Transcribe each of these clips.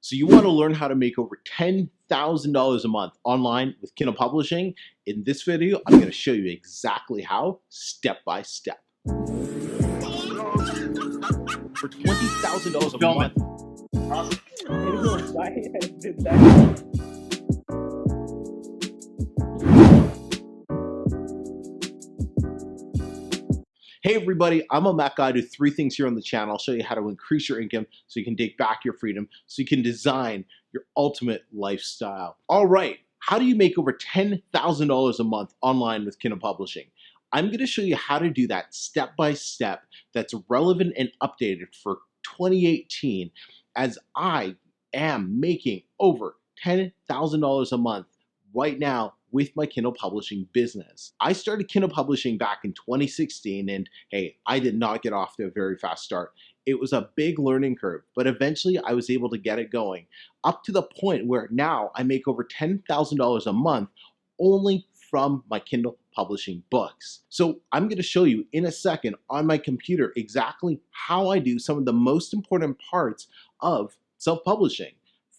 So you want to learn how to make over $10,000 a month online with Kindle Publishing? In this video, I'm going to show you exactly how, step by step. For $20,000 a month. Hey everybody, I'm a Mac guy. I do three things here on the channel. I'll show you how to increase your income so you can take back your freedom, so you can design your ultimate lifestyle. All right, how do you make over $10,000 a month online with Kindle Publishing? I'm going to show you how to do that step by step that's relevant and updated for 2018, as I am making over $10,000 a month right now with my Kindle Publishing business. I started Kindle Publishing back in 2016, and hey, I did not get off to a very fast start. It was a big learning curve, but eventually I was able to get it going, up to the point where now I make over $10,000 a month only from my Kindle Publishing books. So I'm going to show you in a second on my computer exactly how I do some of the most important parts of self-publishing: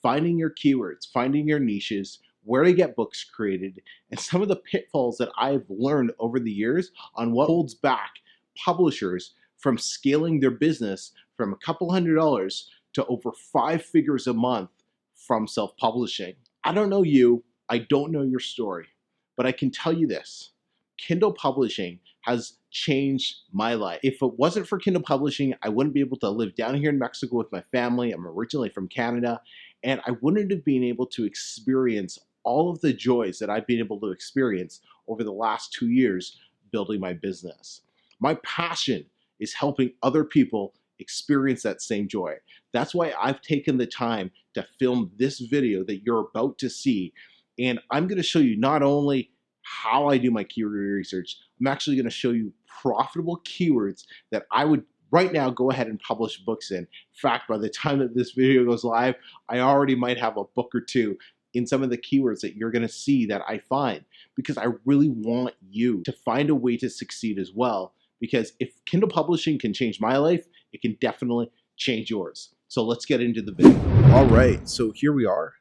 finding your keywords, finding your niches, where to get books created, and some of the pitfalls that I've learned over the years on what holds back publishers from scaling their business from a couple $100s to over 5 figures a month from self-publishing. I don't know you, I don't know your story, but I can tell you this: Kindle Publishing has changed my life. If it wasn't for Kindle Publishing, I wouldn't be able to live down here in Mexico with my family. I'm originally from Canada, and I wouldn't have been able to experience all of the joys that I've been able to experience over the last 2 years building my business. My passion is helping other people experience that same joy. That's why I've taken the time to film this video that you're about to see. And I'm going to show you not only how I do my keyword research, I'm actually going to show you profitable keywords that I would right now go ahead and publish books in. In fact, by the time that this video goes live, I already might have a book or two in some of the keywords that you're going to see that I find, because I really want you to find a way to succeed as well. Because if Kindle Publishing can change my life, it can definitely change yours. So let's get into the video. All right, so here we are.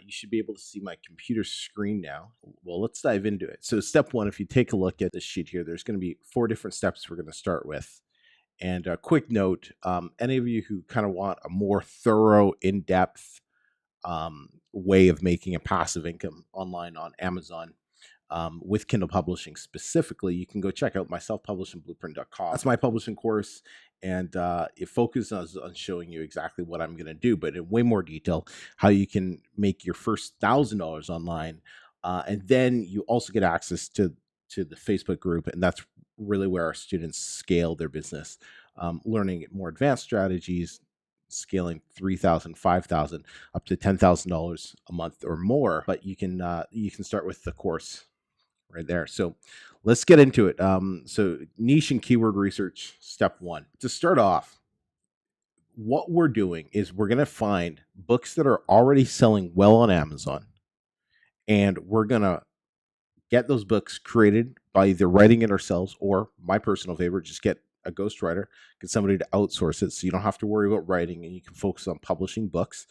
You should be able to see my computer screen now. Well, let's dive into it. So step one, if you take a look at this sheet here, there's going to be 4 different steps we're going to start with. And a quick note, any of you who kind of want a more thorough, in-depth way of making a passive income online on Amazon with Kindle Publishing specifically, you can go check out my selfpublishingblueprint.com. That's my publishing course, and it focuses on showing you exactly what I'm going to do, but in way more detail, how you can make your first $1,000 online, and then you also get access to the Facebook group, and that's really where our students scale their business, learning more advanced strategies, scaling 3,000, 5,000, up to $10,000 a month or more. But you can start with the course right there. So let's get into it. So niche and keyword research, step one. To start off, what we're doing is we're going to find books that are already selling well on Amazon, and we're going to get those books created by either writing it ourselves, or my personal favorite, just get a ghostwriter, get somebody to outsource it so you don't have to worry about writing and you can focus on publishing books.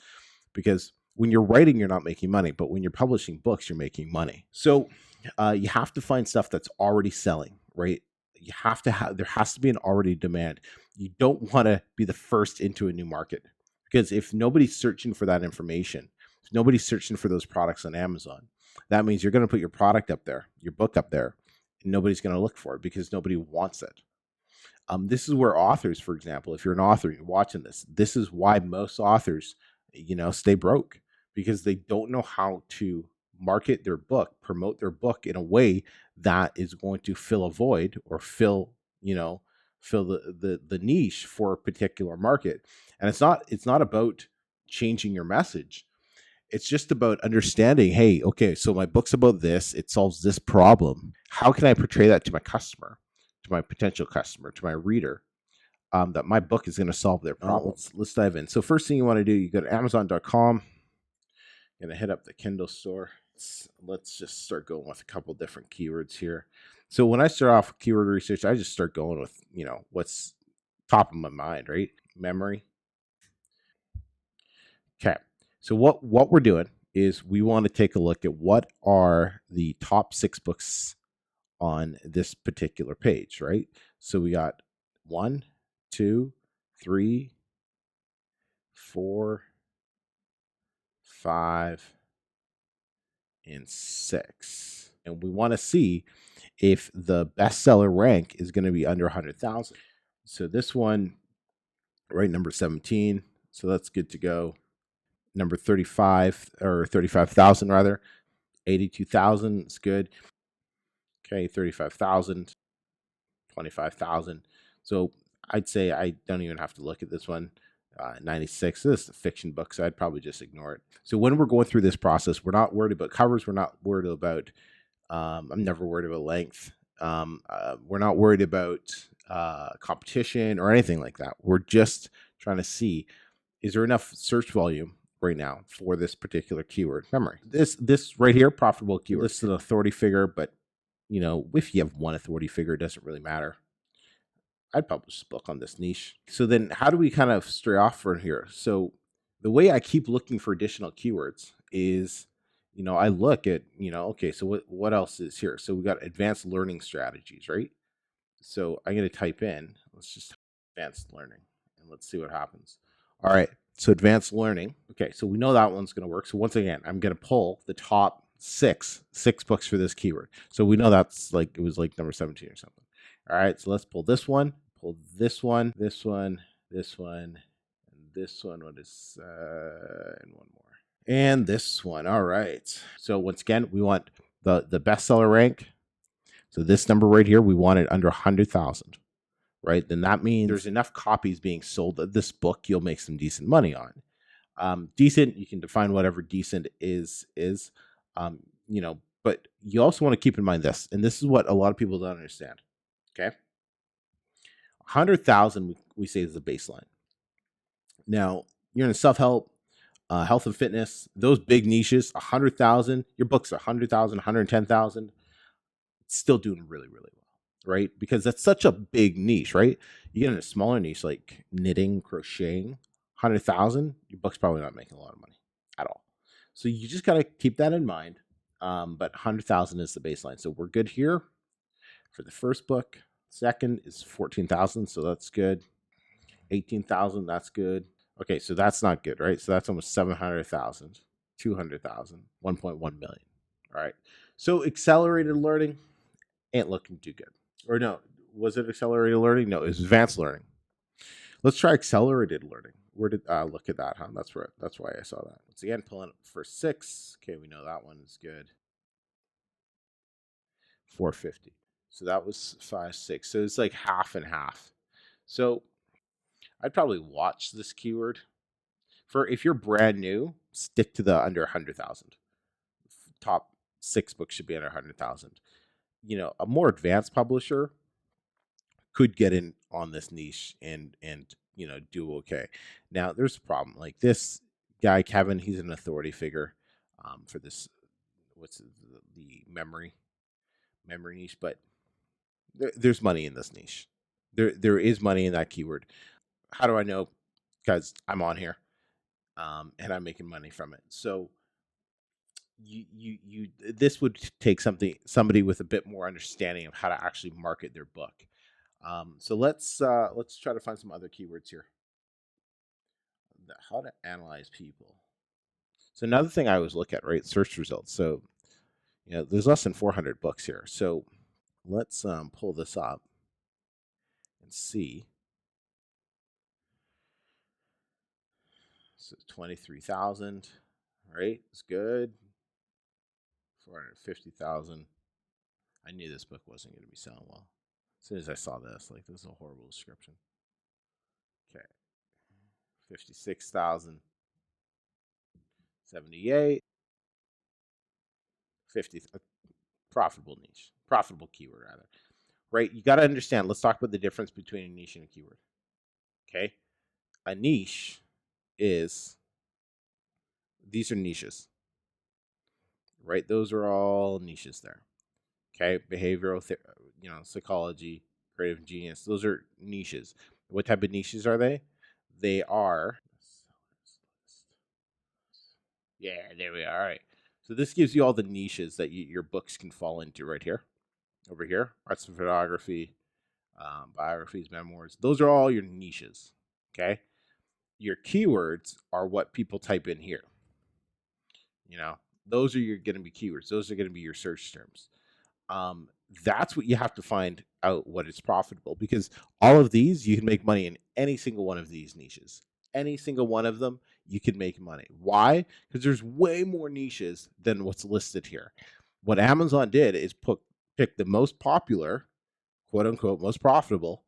Because when you're writing, you're not making money, but when you're publishing books, you're making money. So you have to find stuff that's already selling, right? You have to have, there has to be an already demand. You don't want to be the first into a new market, because if nobody's searching for that information, if nobody's searching for those products on Amazon, that means you're going to put your product up there, your book up there, and nobody's going to look for it because nobody wants it. This is where authors, for example, if you're an author, you're watching this, this is why most authors, stay broke, because they don't know how to market their book, promote their book in a way that is going to fill a void or fill the niche for a particular market. And it's not about changing your message. It's just about understanding, hey, okay, so my book's about this, it solves this problem. How can I portray that to my customer, to my potential customer, to my reader, that my book is going to solve their problem? Let's dive in. So first thing you want to do, you go to Amazon.com, going to hit up the Kindle store. Let's just start going with a couple different keywords here. So when I start off with keyword research, I just start going with, what's top of my mind, right? Memory. Okay. So what we're doing is we want to take a look at what are the top 6 books on this particular page, right? So we got 1, 2, 3, 4, 5, and 6. And we want to see if the bestseller rank is going to be under 100,000. So this one, right, number 17. So that's good to go. Number 35, or 35,000 rather. 82,000 is good. Okay, 35,000, 25,000. So I'd say I don't even have to look at this one. 96. This is a fiction book, so I'd probably just ignore it. So when we're going through this process, we're not worried about covers. We're not worried about. I'm never worried about length. We're not worried about competition or anything like that. We're just trying to see, is there enough search volume right now for this particular keyword? Memory. This right here, profitable keyword. This is an authority figure, but if you have one authority figure, it doesn't really matter. I'd publish a book on this niche. So then how do we kind of stray off from here? So the way I keep looking for additional keywords is, I look at, okay, so what else is here? So we got advanced learning strategies, right? So I'm going to type in, let's just advanced learning and let's see what happens. All right. So advanced learning. Okay. So we know that one's going to work. So once again, I'm going to pull the top six books for this keyword. So we know that's like, it was like number 17 or something. All right. So let's pull this one, pull this one, this one, this one, and this one. What is, and one more. And this one. All right. So once again, we want the bestseller rank. So this number right here, we want it under 100,000, right? Then that means there's enough copies being sold that this book you'll make some decent money on. Decent, you can define whatever decent is. But you also want to keep in mind this, and this is what a lot of people don't understand. Okay, 100,000 we say is the baseline. Now you're in self-help, health and fitness, those big niches. 100,000, your book's 100,000, 110,000. It's still doing really, really well, right? Because that's such a big niche, right? You get in a smaller niche like knitting, crocheting, 100,000, your book's probably not making a lot of money at all. So you just got to keep that in mind. But 100,000 is the baseline. So we're good here for the first book. Second is 14,000, so that's good. 18,000, that's good. Okay, so that's not good, right? So that's almost 700,000, 200,000, 1.1 million. All right. So accelerated learning ain't looking too good. Or no, was it accelerated learning? No, it was advanced learning. Let's try accelerated learning. Where did look at that, huh? That's why I saw that. Once again, pulling up for 6. Okay, we know that one is good. 450. So that was 5, 6. So it's like half and half. So I'd probably watch this keyword. For if you're brand new, stick to the under 100,000. Top 6 books should be under 100,000. A more advanced publisher could get in on this niche and do okay. Now there's a problem. Like this guy Kevin, he's an authority figure for this. What's the memory niche? But there's money in this niche. There is money in that keyword. How do I know? Because I'm on here, and I'm making money from it. So you this would take somebody with a bit more understanding of how to actually market their book. So let's try to find some other keywords here. How to analyze people. So another thing I always look at, right? Search results. So there's less than 400 books here. So let's pull this up and see. So 23,000, right? It's good. 450,000. I knew this book wasn't going to be selling well. As soon as I saw this, like, this is a horrible description. Okay. 56,000. 78. 50. Profitable niche. Profitable keyword, rather. Right? You got to understand. Let's talk about the difference between a niche and a keyword. Okay? A niche is, these are niches. Right? Those are all niches there. Okay? Behavioral, psychology, creative genius. Those are niches. What type of niches are they? They are Yeah, there we are. All right. So this gives you all the niches that your books can fall into right here. Over here, arts and photography, biographies, memoirs. Those are all your niches. Okay. Your keywords are what people type in here. You know, those are going to be keywords. Those are going to be your search terms. Um, that's what you have to find out what is profitable, because all of these you can make money in any single one of these niches. Any single one of them you can make money. Why? Because there's way more niches than what's listed here. What Amazon did is pick the most popular, quote unquote, most profitable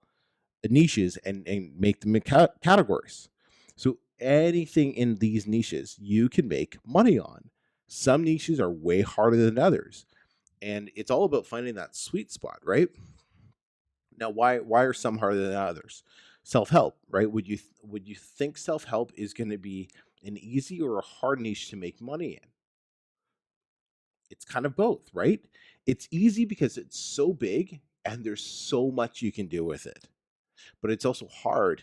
niches and make them in categories. So anything in these niches you can make money on. Some niches are way harder than others, and it's all about finding that sweet spot, right? Now, why are some harder than others? Self-help, right? Would you think self-help is going to be an easy or a hard niche to make money in? It's kind of both, right? It's easy because it's so big and there's so much you can do with it. But it's also hard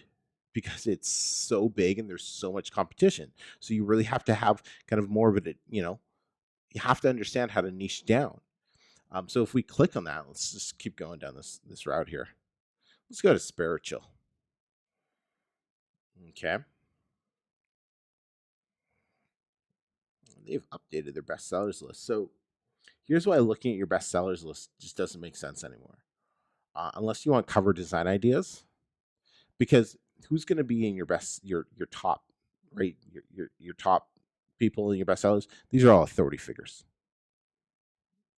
because it's so big and there's so much competition. So you really have to have kind of more of it, you have to understand how to niche down. So if we click on that, let's just keep going down this route here. Let's go to spiritual. Okay. They've updated their bestsellers list. So here's why looking at your bestsellers list just doesn't make sense anymore. Unless you want cover design ideas, because who's going to be in your top, right? Your top people in your bestsellers. These are all authority figures,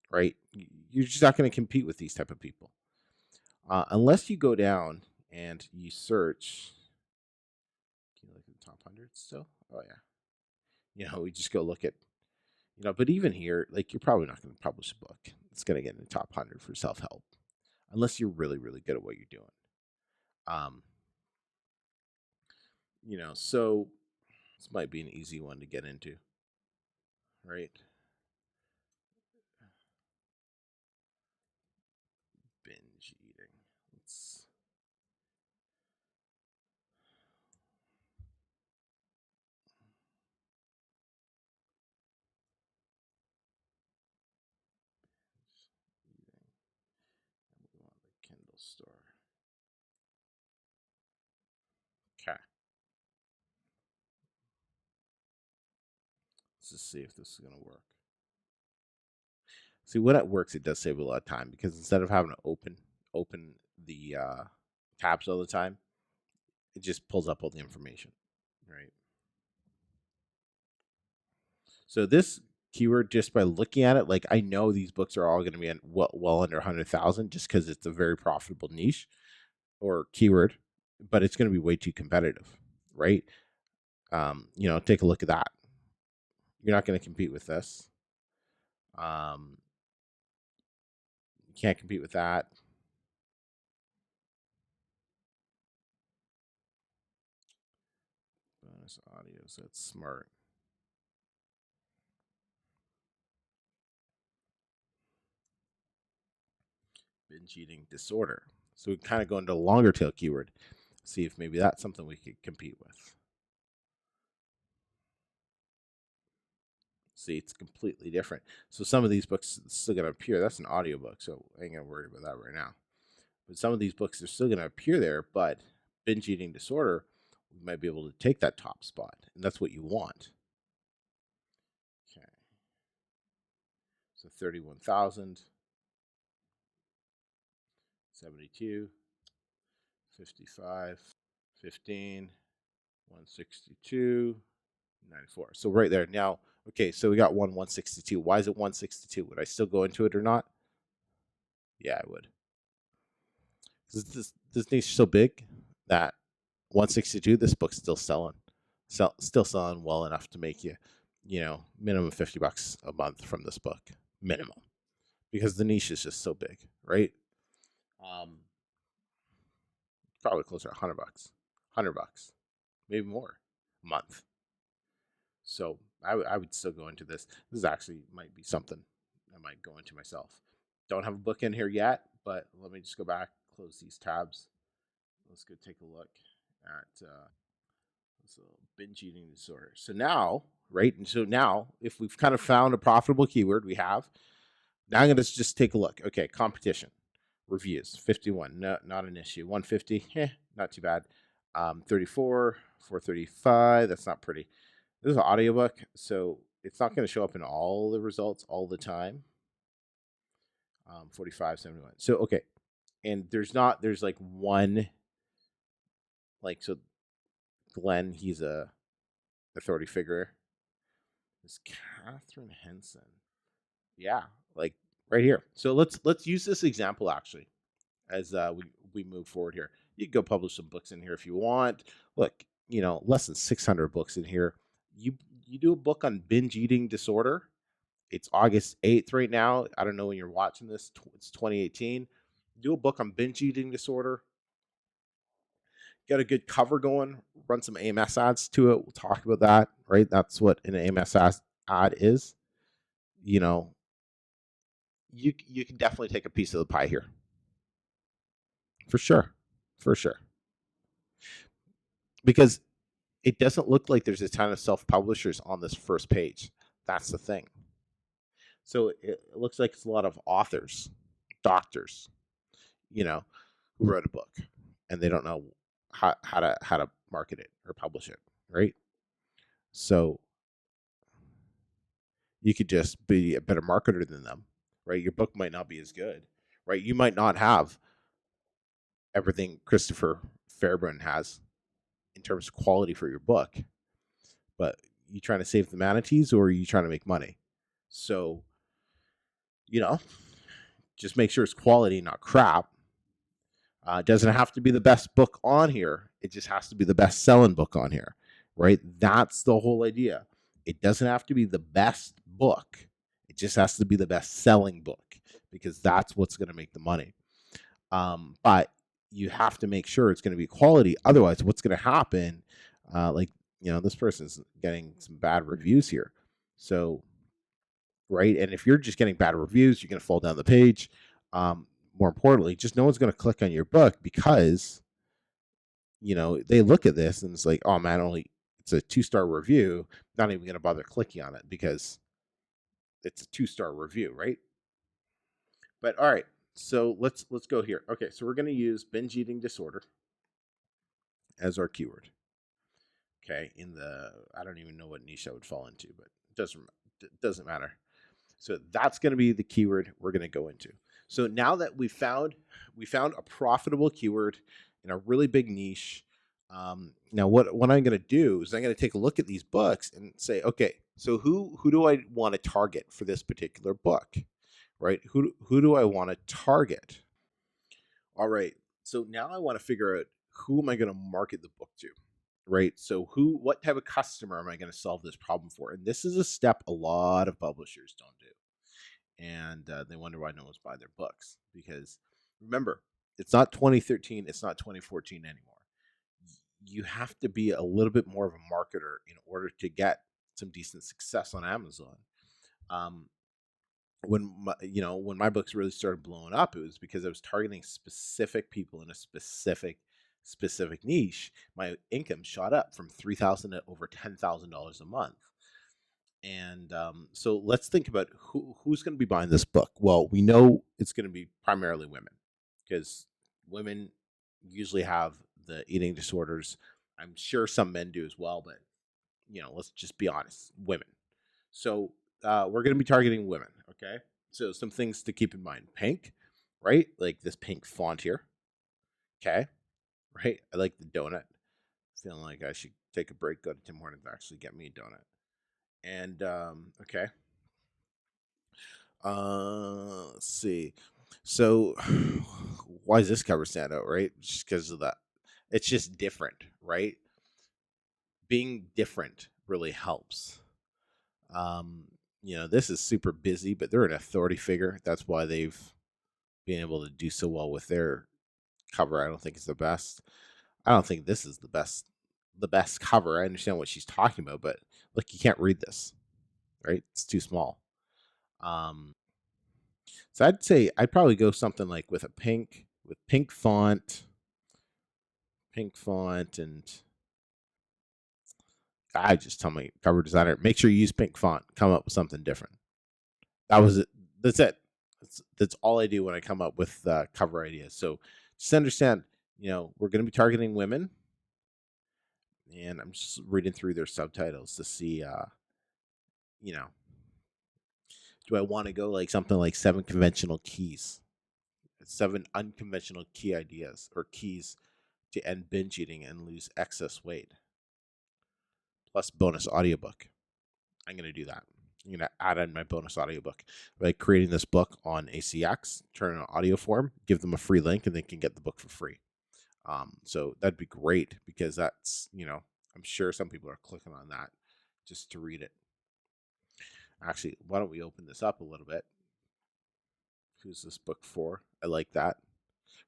right? You're just not going to compete with these type of people unless you go down and you search. Can you look at the top 100 still? Oh yeah. We just go look at, but even here, like, you're probably not going to publish a book it's going to get in the top 100 for self-help unless you're really, really good at what you're doing. Um, so this might be an easy one to get into, right? Binge eating. Let's eating. And we want the Kindle store. Okay. Let's just see if this is going to work. See, when it works, it does save a lot of time, because instead of having to open the tabs all the time, it just pulls up all the information, right? So this keyword, just by looking at it, like, I know these books are all going to be well under 100,000, just because it's a very profitable niche or keyword, but it's going to be way too competitive, right? Take a look at that. You're not going to compete with this. You can't compete with that. Bonus audio, so it's smart. Binge eating disorder. So we kind of go into a longer tail keyword, see if maybe that's something we could compete with. See, it's completely different. So some of these books are still going to appear. That's an audiobook, so I ain't going to worry about that right now. But some of these books are still going to appear there, but binge eating disorder, we might be able to take that top spot, and that's what you want. Okay. So 31,000, 72, 55, 15, 162, 94. So right there. Now, okay, so we got 162. Why is it 162? Would I still go into it or not? Yeah, I would. This niche is so big that 162, this book's still selling. Still selling well enough to make you, minimum $50 a month from this book. Minimum. Because the niche is just so big, right? Um, Probably closer to $100. $100, maybe more a month. So I would still go into this. This actually might be something I might go into myself. Don't have a book in here yet, but let me just go back, close these tabs. Let's go take a look at binge eating disorder. So now right? And so now, if we've kind of found a profitable keyword, now I'm going to just take a look. Okay, competition, reviews, 51, no, not an issue. 150, not too bad. 34, 435, that's not pretty. This is an audiobook, so it's not going to show up in all the results all the time. 45, 71. So, okay. And there's like one, like, so Glenn, he's a authority figure. Is Catherine Henson. Yeah, like right here. So let's use this example actually as we move forward here. You can go publish some books in here if you want. Look, less than 600 books in here. You do a book on binge eating disorder. It's August 8th right now. I don't know when you're watching this. It's 2018. Do a book on binge eating disorder. Get a good cover going. Run some AMS ads to it. We'll talk about that, right? That's what an AMS ad is. You can definitely take a piece of the pie here. For sure. Because it doesn't look like there's a ton of self-publishers on this first page. That's the thing. So it looks like it's a lot of authors, doctors, who wrote a book and they don't know how to market it or publish it, right? So you could just be a better marketer than them, right? Your book might not be as good, right? You might not have everything Christopher Fairbairn has in terms of quality for your book, but you trying to save the manatees or are you trying to make money? So, just make sure it's quality, not crap. It doesn't have to be the best book on here. It just has to be the best selling book on here, right? That's the whole idea. It doesn't have to be the best book. It just has to be the best selling book because that's what's going to make the money. But you have to make sure it's going to be quality. Otherwise, what's going to happen? This person's getting some bad reviews here. So, right. And if you're just getting bad reviews, you're going to fall down the page. More importantly, just no one's going to click on your book because, they look at this and it's like, oh man, it's a 2-star review. Not even going to bother clicking on it because it's a 2-star review, right? But all right, so let's go here. Okay, so we're going to use binge eating disorder as our keyword. Okay, I don't even know what niche I would fall into, but it doesn't matter. So that's going to be the keyword we're going to go into. So now that we found a profitable keyword in a really big niche. Now what I'm going to do is I'm going to take a look at these books and say, okay, so who do I want to target for this particular book, right? Who do I want to target? All right. So now I want to figure out who am I going to market the book to, right? So what type of customer am I going to solve this problem for? And this is a step a lot of publishers don't do. And they wonder why no one's buying their books. Because remember, it's not 2013, it's not 2014 anymore. You have to be a little bit more of a marketer in order to get some decent success on Amazon. When my books really started blowing up, it was because I was targeting specific people in a specific niche. My income shot up from $3,000 to over $10,000 a month. And so let's think about who's going to be buying this book. Well, we know it's going to be primarily women because women usually have the eating disorders. I'm sure some men do as well, but let's just be honest, women. So we're going to be targeting women. Okay. So some things to keep in mind: pink, right? Like this pink font here. Okay. Right. I like the donut. Feeling like I should take a break, go to Tim Hortons, actually get me a donut. And okay. Let's see. So why does this cover stand out, right? Just because of that. It's just different, right? Being different really helps. This is super busy, but they're an authority figure. That's why they've been able to do so well with their cover. I don't think it's the best. I don't think this is the best cover. I understand what she's talking about, but look, you can't read this, right? It's too small. So I'd say I'd probably go something like with pink font, and I just tell my cover designer, make sure you use pink font. Come up with something different. That was it. That's it. That's all I do when I come up with cover ideas. So just understand, we're going to be targeting women, and I'm just reading through their subtitles to see, you know, do I want to go like something like 7 unconventional key ideas or keys to end binge eating and lose excess weight, plus bonus audiobook. I'm going to do that. I'm going to add in my bonus audiobook by creating this book on ACX, turn it on audio form, give them a free link, and they can get the book for free. So that'd be great because that's, I'm sure some people are clicking on that just to read it. Actually, why don't we open this up a little bit? Who's this book for? I like that.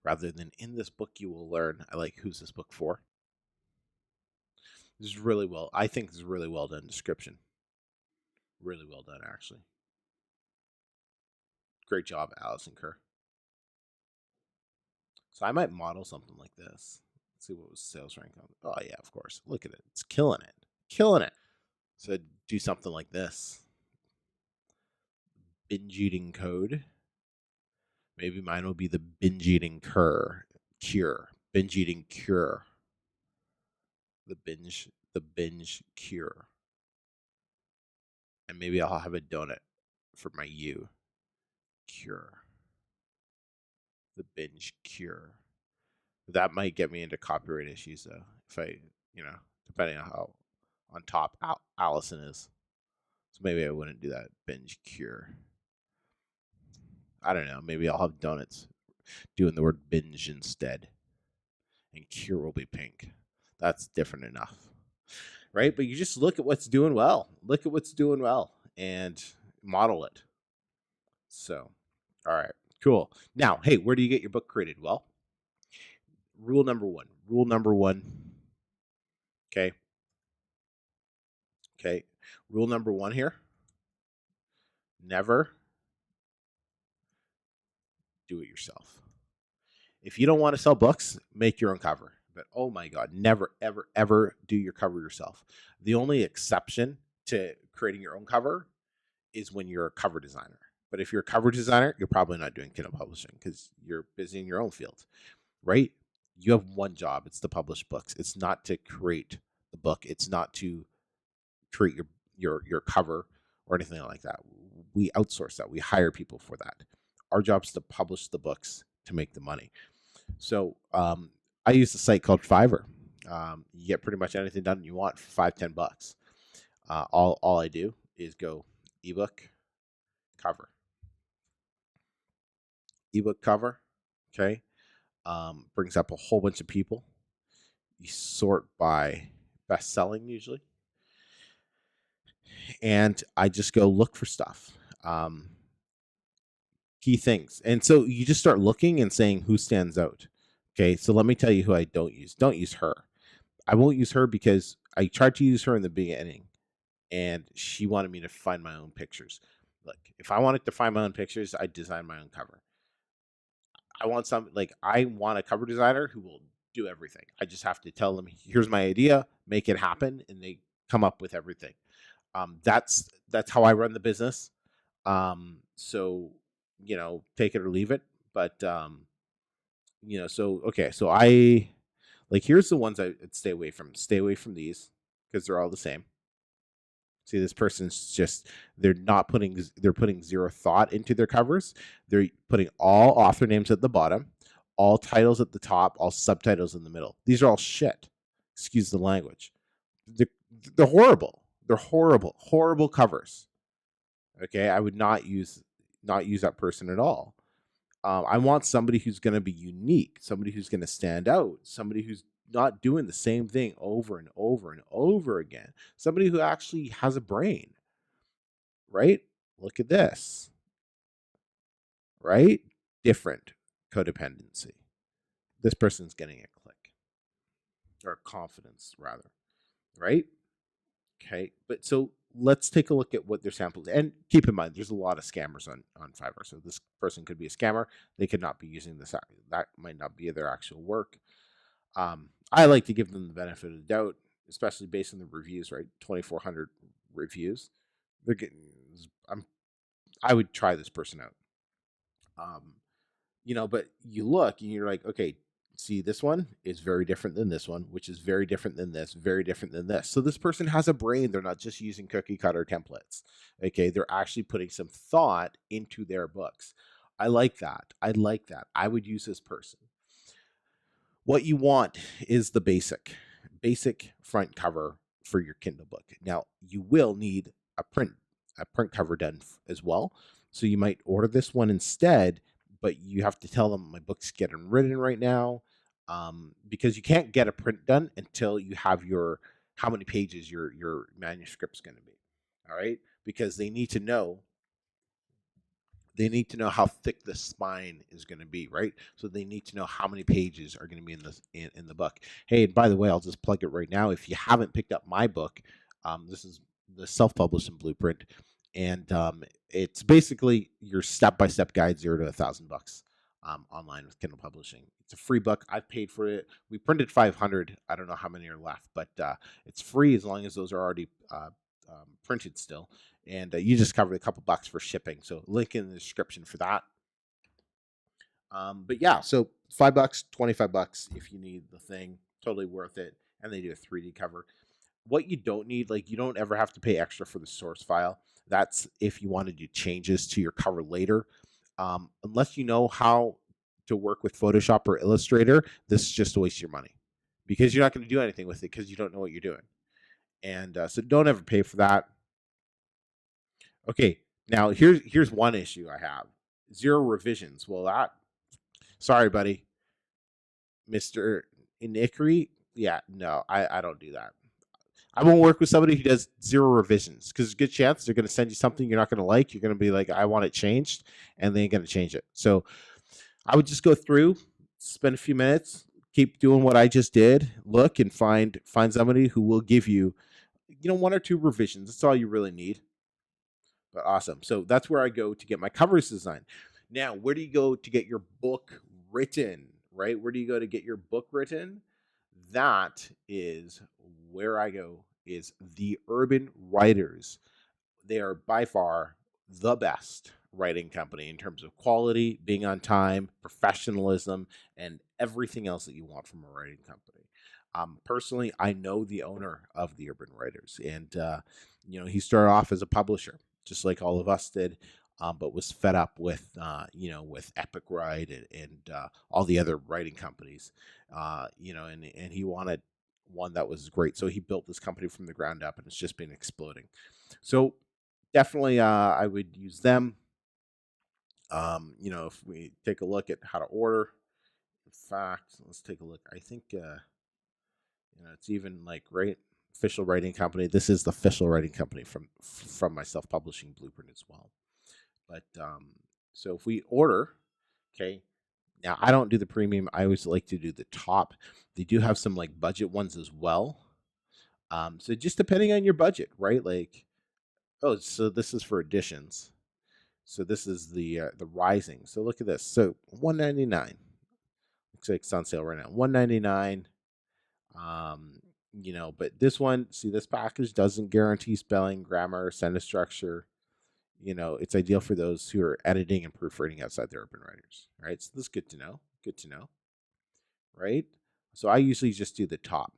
Rather than in this book you will learn, I like who's this book for. This is really well, I think this is really well done description. Really well done, actually. Great job, Allison Kerr. So I might model something like this. Let's see what was sales rank on. Oh yeah, of course. Look at it. It's killing it. Killing it. So do something like this. Binge eating code. Maybe mine will be the binge eating cure. Binge eating cure. The binge cure. And maybe I'll have a donut for my U. Cure. The binge cure. That might get me into copyright issues though. If I, depending on how on top Allison is. So maybe I wouldn't do that binge cure. I don't know. Maybe I'll have donuts doing the word binge instead. And cure will be pink. That's different enough. Right? But you just look at what's doing well. Look at what's doing well and model it. So, all right, cool. Now, hey, where do you get your book created? Well, rule number one. Okay. Rule number one here. Never do it yourself. If you don't want to sell books, make your own cover. But oh my God, never, ever, ever do your cover yourself. The only exception to creating your own cover is when you're a cover designer. But if you're a cover designer, you're probably not doing Kindle publishing because you're busy in your own field, right? You have one job. It's to publish books. It's not to create the book. It's not to create your cover or anything like that. We outsource that. We hire people for that. Our job is to publish the books to make the money. So I use a site called Fiverr. You get pretty much anything done you want for $5-10. All I do is go ebook cover. Ebook cover, okay? Brings up a whole bunch of people. You sort by best selling usually. And I just go look for stuff. Key things. And so you just start looking and saying who stands out. Okay, so let me tell you who I don't use. Don't use her. I won't use her because I tried to use her in the beginning and she wanted me to find my own pictures. Look, if I wanted to find my own pictures, I design my own cover. I want a cover designer who will do everything. I just have to tell them, here's my idea, make it happen, and they come up with everything. That's how I run the business. So take it or leave it. But so I here's the ones I'd stay away from. Stay away from these because they're all the same. See, this person's they're putting zero thought into their covers. They're putting all author names at the bottom, all titles at the top, all subtitles in the middle. These are all shit. Excuse the language. They're horrible. They're horrible covers. Okay, I would not use that person at all. I want somebody who's going to be unique, somebody who's going to stand out, somebody who's not doing the same thing over and over and over again, somebody who actually has a brain, right? Look at this, right? Different codependency. This person's getting a click or confidence rather, right? Okay, but so let's take a look at what their samples. And keep in mind, there's a lot of scammers on Fiverr. So this person could be a scammer. They could not be using this. That might not be their actual work. I like to give them the benefit of the doubt. especially based on the reviews, right? 2,400 reviews. They're getting. I would try this person out. Um, but you look and you're like, okay, see, this one is very different than this one, which is very different than this, very different than this. So this person has a brain. They're not just using cookie cutter templates. Okay, they're actually putting some thought into their books. I like that. I like that. I would use this person. What you want is the basic front cover for your Kindle book. Now, you will need a print cover done as well. So you might order this one instead, but you have to tell them my book's getting written right now, because you can't get a print done until you have your how many pages your manuscript's going to be. All right, because they need to know how thick the spine is going to be, right? So they need to know how many pages are going to be in the book. Hey, and by the way, I'll just plug it right now. If you haven't picked up my book, this is the self-publishing blueprint, and it's basically your step-by-step guide, $0 to $1,000, online with Kindle Publishing. It's a free book. I've paid for it. We printed 500. I don't know how many are left, but it's free as long as those are already printed still, and you just covered a couple bucks for shipping. So link in the description for that. But yeah, so $5, $25 if you need the thing, totally worth it. And they do a 3D cover. What you don't need, like you don't ever have to pay extra for the source file. That's if you want to do changes to your cover later. Unless you know how to work with Photoshop or Illustrator, this is just a waste of your money because you're not going to do anything with it because you don't know what you're doing. And so don't ever pay for that. Okay, now here's one issue I have: 0 revisions. Well, sorry, buddy, Mister Inikri. Yeah, no, I don't do that. I won't work with somebody who does 0 revisions because there's a good chance they're going to send you something you're not going to like. You're going to be like, I want it changed, and they ain't going to change it. So I would just go through, spend a few minutes, keep doing what I just did, look and find somebody who will give you, 1 or 2 revisions. That's all you really need. But awesome. So that's where I go to get my covers designed. Now, where do you go to get your book written? Right? Where do you go to get your book written? That is where I go. Is the Urban Writers. They are by far the best writing company in terms of quality, being on time, professionalism, and everything else that you want from a writing company. Personally, I know the owner of the Urban Writers, and he started off as a publisher, just like all of us did, but was fed up with with Epic Write and all the other writing companies, and he wanted one that was great. So he built this company from the ground up, and it's just been exploding. So definitely, I would use them. If we take a look at how to order, in fact, let's take a look. I think it's even like right official writing company. This is the official writing company from my self publishing blueprint as well. But so if we order, okay. Now I don't do the premium. I always like to do the top. They do have some like budget ones as well. So just depending on your budget, right? Like, oh, so this is for editions. So this is the Rising. So look at this. So $199. Looks like it's on sale right now. $199. But this one, see, this package doesn't guarantee spelling, grammar, sentence structure. It's ideal for those who are editing and proofreading outside the Urban Writers. Right. So this is good to know. Good to know. Right. So I usually just do the top.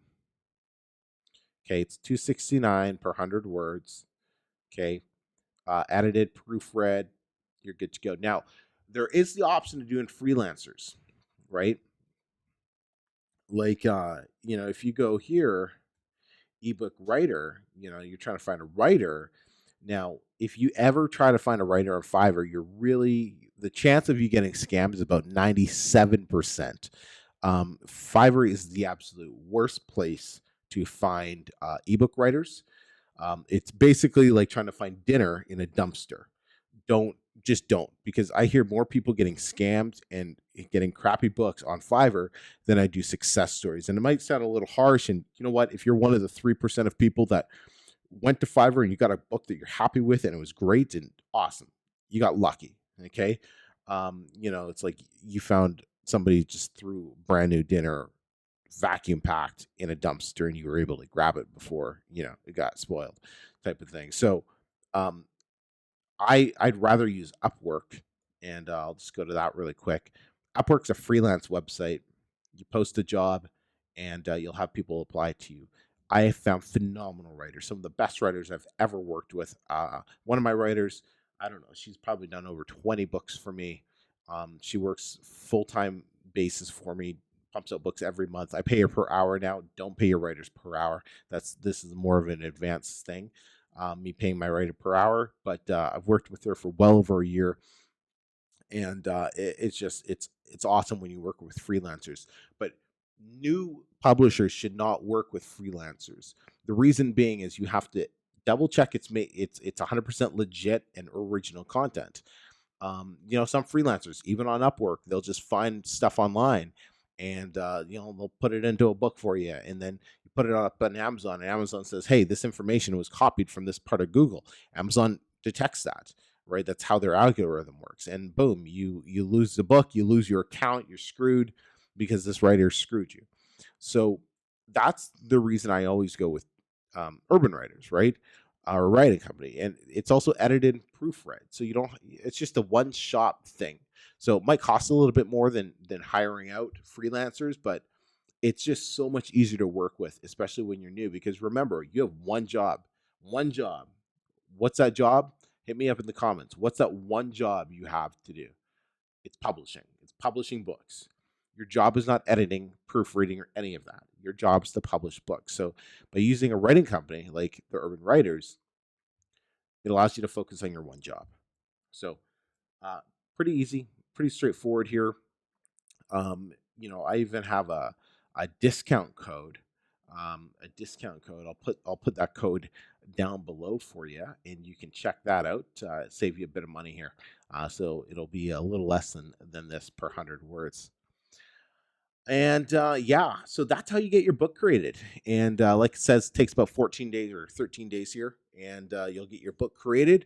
Okay, it's $269 per 100 words. Okay, edited, proofread, you're good to go. Now, there is the option of doing freelancers, right? Like, if you go here, ebook writer, you're trying to find a writer. Now, if you ever try to find a writer on Fiverr, the chance of you getting scammed is about 97%. Fiverr is the absolute worst place to find ebook writers. It's basically like trying to find dinner in a dumpster. Don't, because I hear more people getting scammed and getting crappy books on Fiverr than I do success stories. And it might sound a little harsh. And you know what? If you're one of the 3% of people that went to Fiverr and you got a book that you're happy with and it was great and awesome, you got lucky. Okay. It's like you found somebody just threw brand new dinner vacuum packed in a dumpster and you were able to grab it before, it got spoiled, type of thing. So um, I'd rather use Upwork, and I'll just go to that really quick. Upwork's a freelance website. You post a job, and you'll have people apply to you. I have found phenomenal writers, some of the best writers I've ever worked with. One of my writers, I don't know, she's probably done over 20 books for me. She works full time basis for me, pumps out books every month. I pay her per hour now. Don't pay your writers per hour. This is more of an advanced thing, me paying my writer per hour. But I've worked with her for well over a year, and it's awesome when you work with freelancers. But new publishers should not work with freelancers. The reason being is you have to double check it's 100% legit and original content. Some freelancers, even on Upwork, they'll just find stuff online, and they'll put it into a book for you, and then you put it up on Amazon, and Amazon says, hey, this information was copied from this part of Google. Amazon detects that, right? That's how their algorithm works, and boom, you lose the book, you lose your account, you're screwed because this writer screwed you. So that's the reason I always go with urban writers, right? Or writing company, and it's also edited and proofread, so you don't, it's just a one shop thing. So it might cost a little bit more than hiring out freelancers, but it's just so much easier to work with, especially when you're new, because remember, you have one job. What's that job? Hit me up in the comments. What's that one job you have to do? It's publishing books. Your job is not editing, proofreading, or any of that. Your job is to publish books. So by using a writing company like the Urban Writers, it allows you to focus on your one job. So pretty easy, pretty straightforward here. I even have a discount code. I'll put that code down below for you, and you can check that out. Save you a bit of money here. So it'll be a little less than this per 100 words. And so that's how you get your book created. And like it says, it takes about 14 days or 13 days here, and you'll get your book created.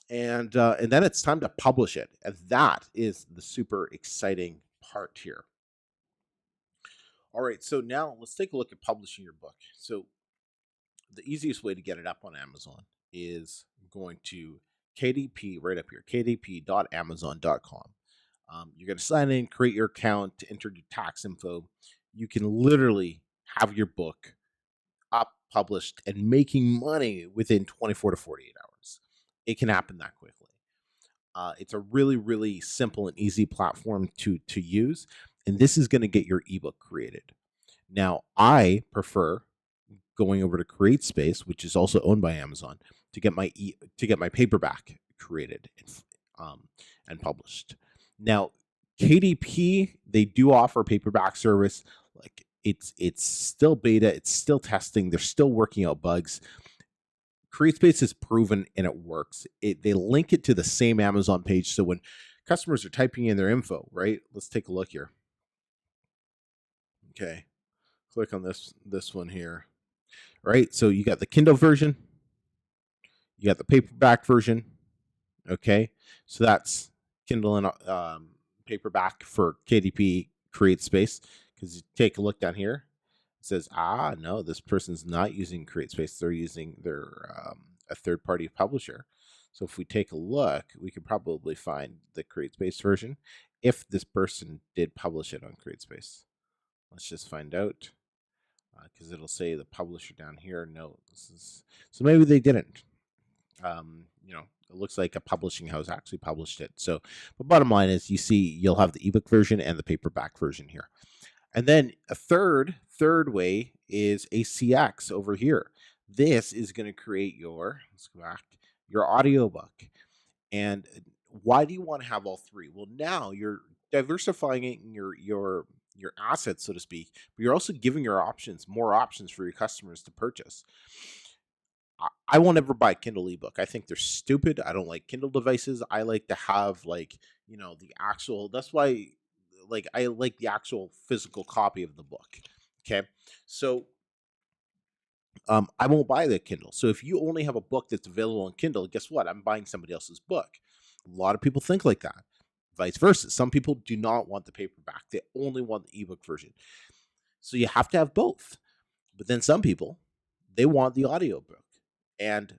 And then it's time to publish it. And that is the super exciting part here. All right, so now let's take a look at publishing your book. So the easiest way to get it up on Amazon is going to KDP, right up here, kdp.amazon.com. You're going to sign in, create your account, enter your tax info. You can literally have your book up, published, and making money within 24 to 48 hours. It can happen that quickly. It's a really, really simple and easy platform to use, and this is going to get your ebook created. Now, I prefer going over to CreateSpace, which is also owned by Amazon, to get my paperback created and published. Now, KDP, they do offer paperback service. Like it's still beta, it's still testing, they're still working out bugs. CreateSpace is proven and it works. They link it to the same Amazon page, so when customers are typing in their info, right? Let's take a look here. Okay, click on this one here. Right, so you got the Kindle version, you got the paperback version. Okay, so that's Kindle and paperback for KDP CreateSpace. Because you take a look down here, it says, no, this person's not using CreateSpace. They're using a third-party publisher. So if we take a look, we could probably find the CreateSpace version if this person did publish it on CreateSpace. Let's just find out, because it'll say the publisher down here. No, so maybe they didn't. It looks like a publishing house actually published it. So, but bottom line is, you'll have the ebook version and the paperback version here. And then a third way is a CX over here. This is going to create let's go back, your audiobook. And why do you want to have all three? Well, now you're diversifying your assets, so to speak, but you're also giving more options for your customers to purchase. I won't ever buy a Kindle ebook. I think they're stupid. I don't like Kindle devices. I like to have the actual. That's why, I like the actual physical copy of the book. Okay, so I won't buy the Kindle. So if you only have a book that's available on Kindle, guess what? I'm buying somebody else's book. A lot of people think like that. Vice versa. Some people do not want the paperback. They only want the ebook version. So you have to have both. But then some people, they want the audiobook. And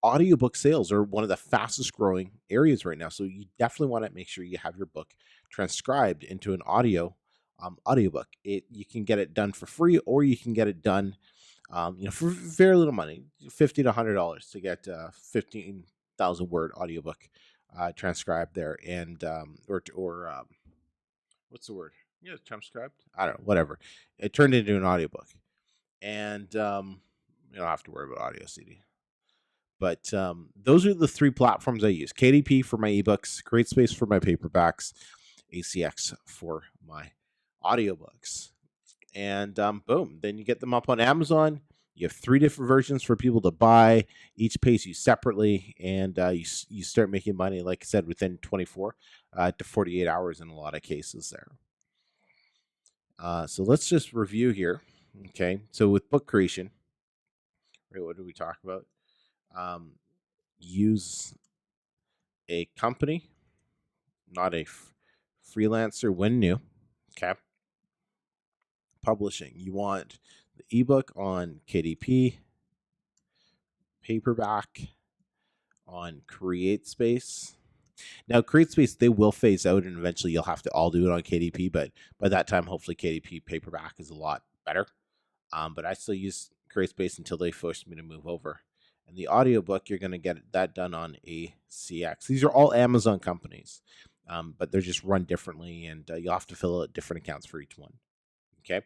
audiobook sales are one of the fastest growing areas right now. So you definitely want to make sure you have your book transcribed into an audiobook. You can get it done for free, or you can get it done, for very little money, $50 to $100 to get 15,000 word audiobook transcribed there, and what's the word? Yeah, transcribed. I don't know, whatever. It turned into an audiobook, and you don't have to worry about audio CD. But those are the three platforms I use: KDP for my ebooks, CreateSpace for my paperbacks, ACX for my audiobooks. And boom, then you get them up on Amazon. You have 3 different versions for people to buy. Each pays you separately, and you start making money, like I said, within 24 to 48 hours in a lot of cases there. So let's just review here. Okay, so with book creation, right, what did we talk about? Use a company, not a freelancer when new. Okay. Publishing. You want the ebook on KDP, paperback on CreateSpace. Now, CreateSpace, they will phase out, and eventually you'll have to all do it on KDP, but by that time, hopefully KDP paperback is a lot better. But I still use CreateSpace until they force me to move over. And the audiobook, you're going to get that done on ACX. These are all Amazon companies, but they're just run differently, and you'll have to fill out different accounts for each one. Okay.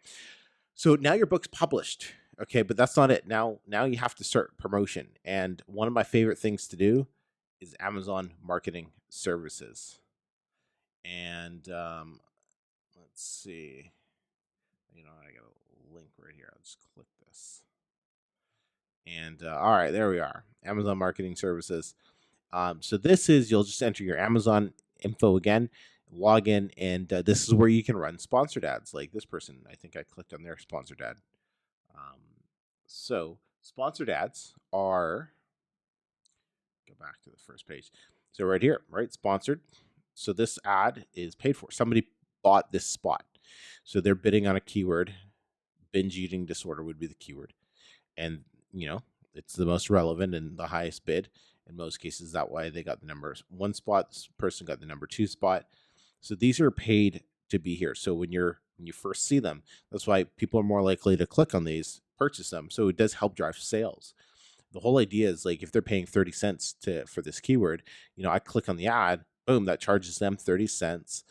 So now your book's published. Okay, but that's not it. Now you have to start promotion. And one of my favorite things to do is Amazon marketing services. And let's see. I got a link right here. I'll just click this. And all right, there we are. Amazon marketing services. So this is, you'll just enter your Amazon info again, log in, and this is where you can run sponsored ads like this person. I think I clicked on their sponsored ad. So sponsored ads are, go back to the first page. So right here, right, sponsored. So this ad is paid for. Somebody bought this spot. So they're bidding on a keyword. Binge eating disorder would be the keyword. And, it's the most relevant and the highest bid. In most cases, that's why they got the number 1 spot. This person got the number 2 spot. So these are paid to be here. So when you first see them, that's why people are more likely to click on these, purchase them. So it does help drive sales. The whole idea is, like, if they're paying 30 cents for this keyword, I click on the ad, boom, that charges them 30 cents.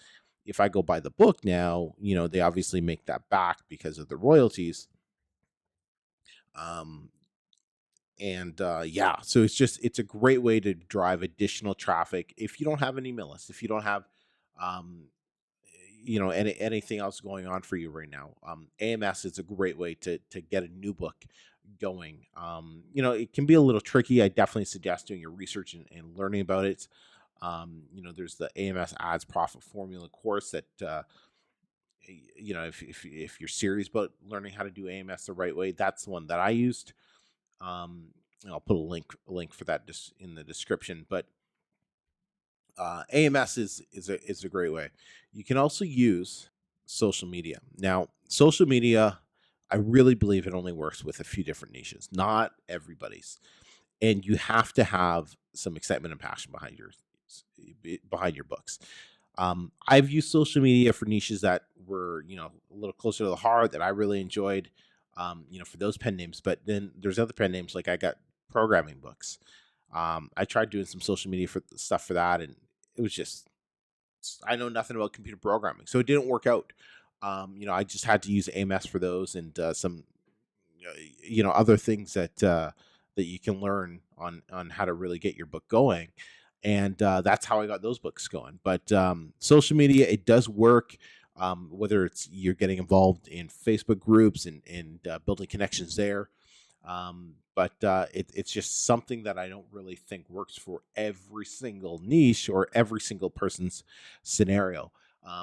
If I go buy the book now, they obviously make that back because of the royalties. So it's a great way to drive additional traffic if you don't have an email list, if you don't have anything else going on for you right now. AMS is a great way to get a new book going. It can be a little tricky. I definitely suggest doing your research and learning about it. There's the AMS ads profit formula course that if you're serious about learning how to do AMS the right way, that's the one that I used. I'll put a link for that in the description. But AMS is a great way. You can also use social media. Now, social media, I really believe it only works with a few different niches, not everybody's. And you have to have some excitement and passion behind your books. I've used social media for niches that were, a little closer to the heart that I really enjoyed, for those pen names. But then there's other pen names, like I got programming books. I tried doing some social media stuff for that, and it was just, I know nothing about computer programming, so it didn't work out. I just had to use AMS for those, and some, other things that you can learn on how to really get your book going. And that's how I got those books going. But social media, it does work. Whether it's you're getting involved in Facebook groups and building connections there. But it's just something that I don't really think works for every single niche or every single person's scenario.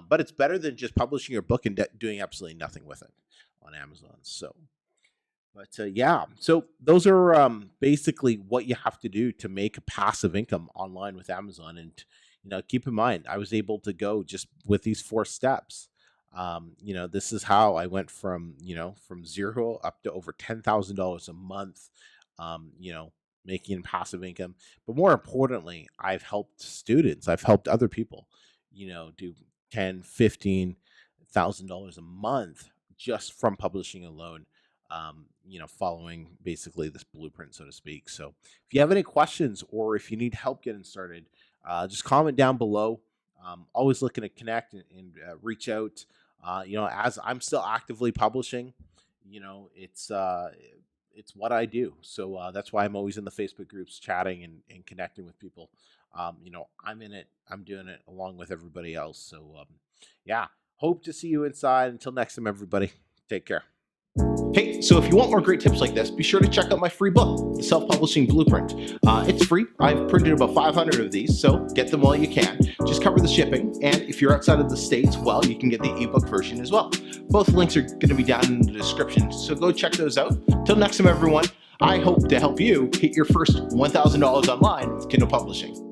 But it's better than just publishing your book and doing absolutely nothing with it on Amazon. So those are basically what you have to do to make a passive income online with Amazon. And keep in mind, I was able to go just with these 4 steps. This is how I went from, from zero up to over $10,000 a month, making passive income. But more importantly, I've helped students, I've helped other people, do 10, $15,000 a month just from publishing alone. Following basically this blueprint, so to speak. So if you have any questions or if you need help getting started, just comment down below. Always looking to connect and reach out. As I'm still actively publishing, it's what I do. So that's why I'm always in the Facebook groups chatting and connecting with people. I'm in it. I'm doing it along with everybody else. So yeah, hope to see you inside. Until next time, everybody, take care. Hey, so if you want more great tips like this, be sure to check out my free book, The Self-Publishing Blueprint. It's free. I've printed about 500 of these, so get them while you can. Just cover the shipping, and if you're outside of the States, well, you can get the ebook version as well. Both links are going to be down in the description, so go check those out. Till next time, everyone, I hope to help you hit your first $1,000 online with Kindle publishing.